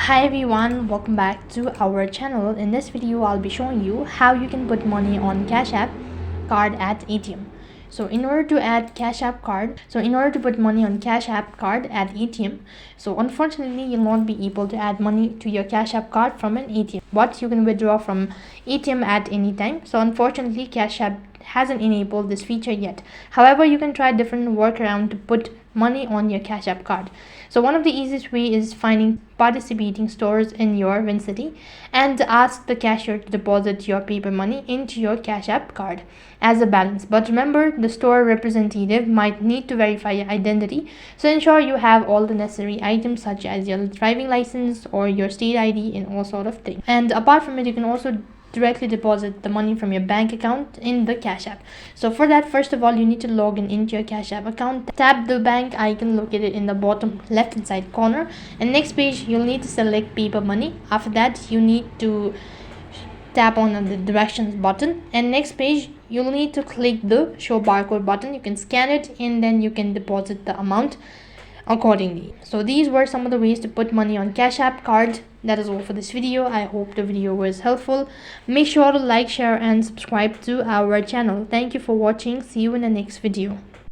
Hi everyone, welcome back to our channel. In this video I'll be showing you how you can put money on Cash App card at ATM. So in order to put money on Cash App card at ATM, so unfortunately you'll not be able to add money to your Cash App card from an ATM, but you can withdraw from ATM at any time. So unfortunately Cash App hasn't enabled this feature yet. However, you can try different workaround to put money on your Cash App card. So one of the easiest way is finding participating stores in your vicinity and ask the cashier to deposit your paper money into your Cash App card as a balance. But remember, the store representative might need to verify your identity, so ensure you have all the necessary items such as your driving license or your state ID and all sort of things. And apart from it, you can also directly deposit the money from your bank account in the Cash App. So for that, first of all, you need to log in into your Cash App account. Tap the bank icon located in the bottom left hand side corner, and next page you'll need to select paper money. After that, you need to tap on the directions button, and next page you'll need to click the show barcode button. You can scan it and then you can deposit the amount accordingly. So these were some of the ways to put money on Cash App card. That is all for this video. I hope the video was helpful. Make sure to like, share and subscribe to our channel. Thank you for watching. See you in the next video.